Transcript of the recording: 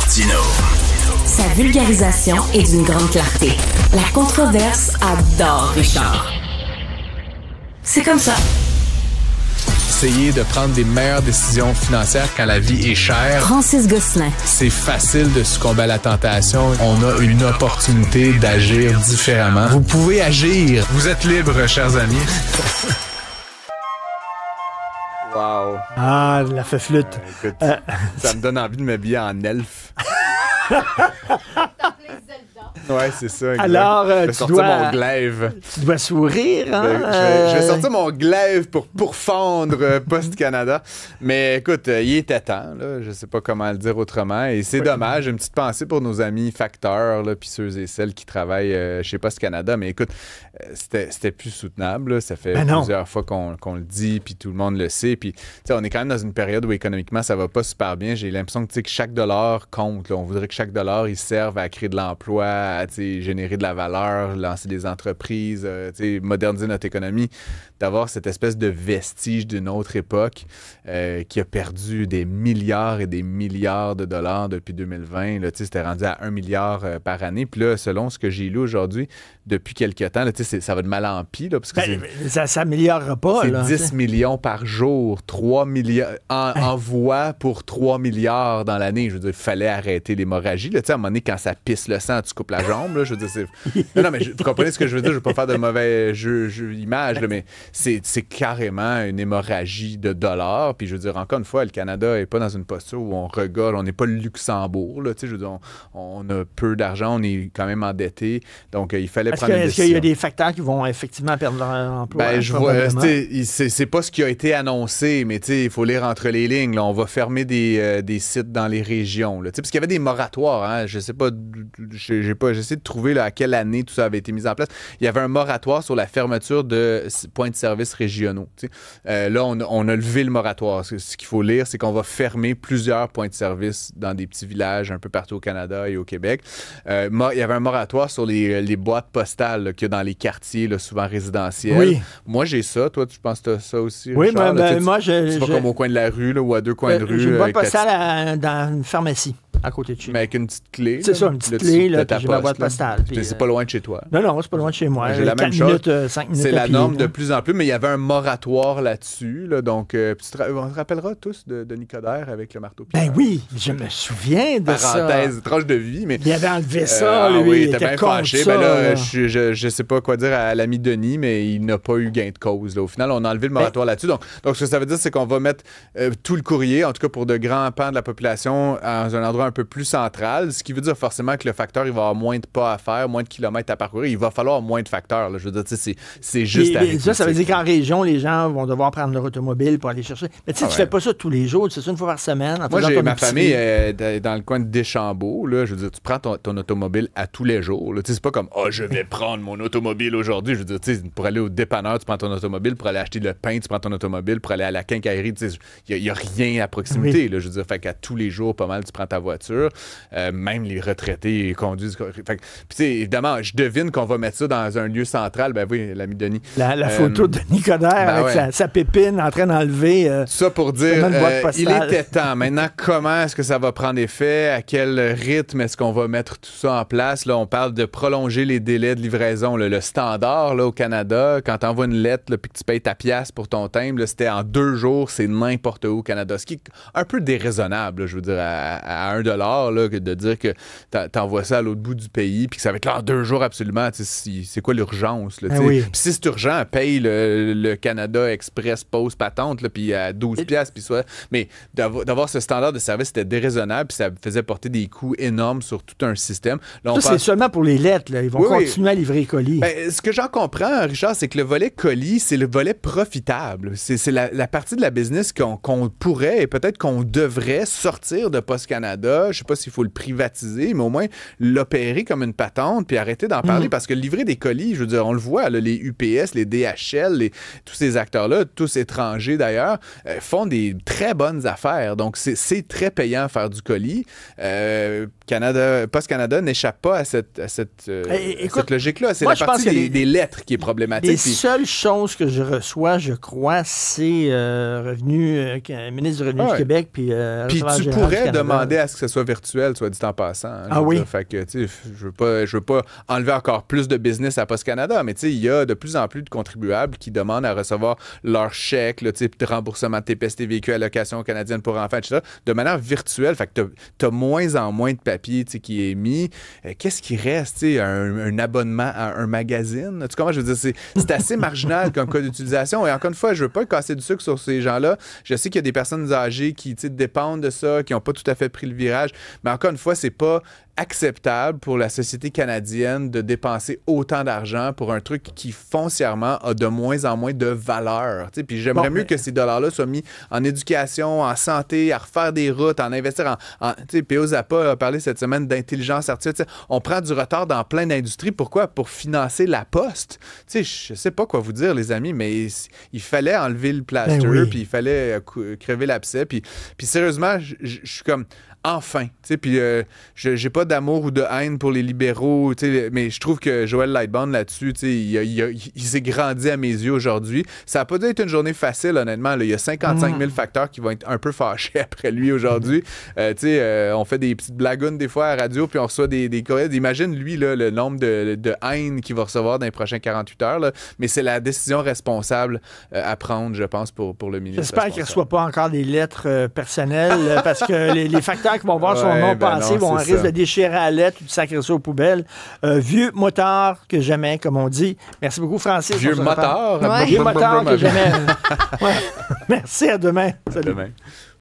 Martineau. Sa vulgarisation est d'une grande clarté. La controverse adore Richard. C'est comme ça. Essayer de prendre des meilleures décisions financières quand la vie est chère. Francis Gosselin. C'est facile de succomber à la tentation. On a une opportunité d'agir différemment. Vous pouvez agir. Vous êtes libres, chers amis. Wow. Ah, la fait flûte. Écoute, ça me donne envie de m'habiller en elfe. Ouais, c'est ça. Exact. Alors, je vais sortir mon glaive. Tu dois sourire, hein? Je vais sortir mon glaive pour pourfendre Post Canada. Mais écoute, il était temps, là. Je sais pas comment le dire autrement. Et c'est dommage. Une petite pensée pour nos amis facteurs, là, puis ceux et celles qui travaillent chez Post Canada. Mais écoute, c'était plus soutenable, là. Ça fait plusieurs fois qu'on le dit, puis tout le monde le sait. Puis, on est quand même dans une période où économiquement, ça va pas super bien. J'ai l'impression que chaque dollar compte, là. On voudrait que chaque dollar, il serve à créer de l'emploi, à générer de la valeur, lancer des entreprises, moderniser notre économie, d'avoir cette espèce de vestige d'une autre époque qui a perdu des milliards et des milliards de dollars depuis 2020. Là, c'était rendu à 1 milliard par année. Puis là, selon ce que j'ai lu aujourd'hui, depuis quelques temps, là, ça va de mal en pis. Là, parce que ça s'améliorera pas. C'est là, 10 millions par jour, 3 milliards envois pour 3 milliards dans l'année. Je veux dire, il fallait arrêter l'hémorragie. Là, à un moment donné, quand ça pisse le sang, tu coupes la jambe. Là, je veux dire, non, mais vous comprenez ce que je veux dire? Je ne veux pas faire de mauvais image, là, mais c'est carrément une hémorragie de dollars. Puis je veux dire, encore une fois, le Canada n'est pas dans une posture où on regole. On n'est pas le Luxembourg. Là, je veux dire, on a peu d'argent, on est quand même endetté. Donc, il fallait prendre une décision. Est-ce qu'il y a des facteurs qui vont effectivement perdre leur emploi? Ben, je vois, c'est pas ce qui a été annoncé, mais il faut lire entre les lignes. Là. On va fermer des sites dans les régions. Là, parce qu'il y avait des moratoires. Hein, je sais pas, j'ai essayé de trouver là, à quelle année tout ça avait été mis en place. Il y avait un moratoire sur la fermeture de points de service régionaux. Là, on a levé le moratoire. Ce qu'il faut lire, c'est qu'on va fermer plusieurs points de service dans des petits villages un peu partout au Canada et au Québec. Il y avait un moratoire sur les boîtes postales qu'il y a dans les quartiers, là, souvent résidentiels. Oui. Moi, j'ai ça. Toi, tu penses que tu as ça aussi, oui, Richard? moi, c'est pas comme au coin de la rue là, ou à 2 coins de rue. J'ai une boîte postale dans une pharmacie à côté de chez mais avec une petite clé. C'est ça, une petite clé, là, puis j'ai ma boîte postale. C'est pas loin de chez toi. Non, c'est pas loin de chez moi. J'ai la même chose. 5 minutes c'est la pied, norme là. de plus en plus, mais il y avait un moratoire là-dessus. Là, donc, on se rappellera tous de Denis Coderre avec le marteau-piqueur. Ben oui, je me souviens de Parenthèse, tranche de vie. Mais, il avait enlevé ça, lui. Oui, il était bien contre fâché. ça, Ben là, là. je sais pas quoi dire à l'ami Denis, mais il n'a pas eu gain de cause. Là. Au final, on a enlevé le moratoire là-dessus. Donc, ce que ça veut dire, c'est qu'on va mettre tout le courrier, en tout cas pour de grands pans de la population, dans un endroit un peu plus central, ce qui veut dire forcément que le facteur, il va avoir moins de pas à faire, moins de kilomètres à parcourir. Il va falloir moins de facteurs. Là. Je veux dire, c'est juste arithmétique. Ça veut dire qu'en région, les gens vont devoir prendre leur automobile pour aller chercher. Mais tu fais pas ça tous les jours, c'est ça une fois par semaine. Moi, j'ai ma famille dans le coin de Deschambault. Là, je veux dire, tu prends ton automobile à tous les jours. Là. C'est pas comme, je vais prendre mon automobile aujourd'hui. Je veux dire, pour aller au dépanneur, tu prends ton automobile. Pour aller acheter le pain, tu prends ton automobile. Pour aller à la quincaillerie, il n'y a rien à proximité. Oui. Là, je veux dire, fait qu'à tous les jours, pas mal, tu prends ta voiture. Même les retraités conduisent. Puis, évidemment, je devine qu'on va mettre ça dans un lieu central. Ben oui, l'ami Denis. La photo de Denis Coderre avec sa pépine en train d'enlever. Ça pour dire, il était temps. Maintenant, comment est-ce que ça va prendre effet? À quel rythme est-ce qu'on va mettre tout ça en place? Là, on parle de prolonger les délais de livraison. Là, le standard là, au Canada, quand tu envoies une lettre et que tu payes ta pièce pour ton timbre, là, c'était en 2 jours, c'est n'importe où au Canada. Ce qui est un peu déraisonnable, là, je veux dire, à 1 $, là, de dire que t'envoies ça à l'autre bout du pays puis que ça va être là en 2 jours absolument. C'est quoi l'urgence? Là, oui. Puis si c'est urgent, paye le Canada Express Post Patente puis à 12 piastres. Puis soit... Mais d'avoir ce standard de service, c'était déraisonnable puis ça faisait porter des coûts énormes sur tout un système. Là, ça, c'est seulement pour les lettres. Là. Ils vont continuer à livrer les colis. Ben, ce que j'en comprends, Richard, c'est que le volet colis, c'est le volet profitable. C'est la partie de la business qu'on pourrait et peut-être qu'on devrait sortir de Post Canada. Je sais pas s'il faut le privatiser, mais au moins l'opérer comme une patente puis arrêter d'en parler parce que livrer des colis, je veux dire, on le voit, là, les UPS, les DHL, tous ces acteurs-là, tous étrangers d'ailleurs, font des très bonnes affaires. Donc, c'est très payant faire du colis. Post Canada n'échappe pas à cette logique-là. C'est la partie des lettres qui est problématique. Les seules choses que je reçois, je crois, c'est ministre du Revenu du Québec. Puis tu pourrais demander à ce que ce soit virtuel, soit dit en passant. Hein, ah oui? Fait que, tu sais, je veux pas enlever encore plus de business à Post Canada, mais tu sais, il y a de plus en plus de contribuables qui demandent à recevoir leur chèque, là, tu sais, de remboursement de TPS, TVQ, allocation canadienne pour enfants, etc., de manière virtuelle. Fait que t'as moins en moins de papier, tu sais, qui est mis. Qu'est-ce qui reste, tu sais, un abonnement à un magazine? Tu comprends? Je veux dire, c'est assez marginal comme cas d'utilisation. Et encore une fois, je veux pas casser du sucre sur ces gens-là. Je sais qu'il y a des personnes âgées qui, tu sais, dépendent de ça, qui n'ont pas tout à fait pris le virage. Mais encore une fois, c'est pas acceptable pour la société canadienne de dépenser autant d'argent pour un truc qui, foncièrement, a de moins en moins de valeur. T'sais. Puis j'aimerais mieux que ces dollars-là soient mis en éducation, en santé, à refaire des routes, en investir en P.O. Zappa a parlé cette semaine d'intelligence artificielle. T'sais, on prend du retard dans plein d'industries. Pourquoi? Pour financer la poste. T'sais, je sais pas quoi vous dire, les amis, mais il fallait enlever le plaster, puis il fallait crever l'abcès. Puis sérieusement, je suis comme... Enfin, tu sais, puis j'ai pas d'amour ou de haine pour les libéraux, tu sais, mais je trouve que Joël Lightbound là-dessus, tu sais, il s'est grandi à mes yeux aujourd'hui. Ça a pas dû être une journée facile, honnêtement. Là. Il y a 55 000 facteurs qui vont être un peu fâchés après lui aujourd'hui. Tu sais, on fait des petites blagounes des fois à la radio, puis on reçoit des courriels. Imagine, lui, là, le nombre de haine qu'il va recevoir dans les prochains 48 heures. Là. Mais c'est la décision responsable à prendre, je pense, pour le ministre. J'espère qu'il ne reçoit pas encore des lettres personnelles, parce que les facteurs qui vont voir son nom passer vont risque de déchirer à la lettre ou de sacrer ça aux poubelles. Vieux motard que jamais, comme on dit. Merci beaucoup, Francis. Vieux motard? Vieux motard que jamais. Merci, à demain. Salut. À demain.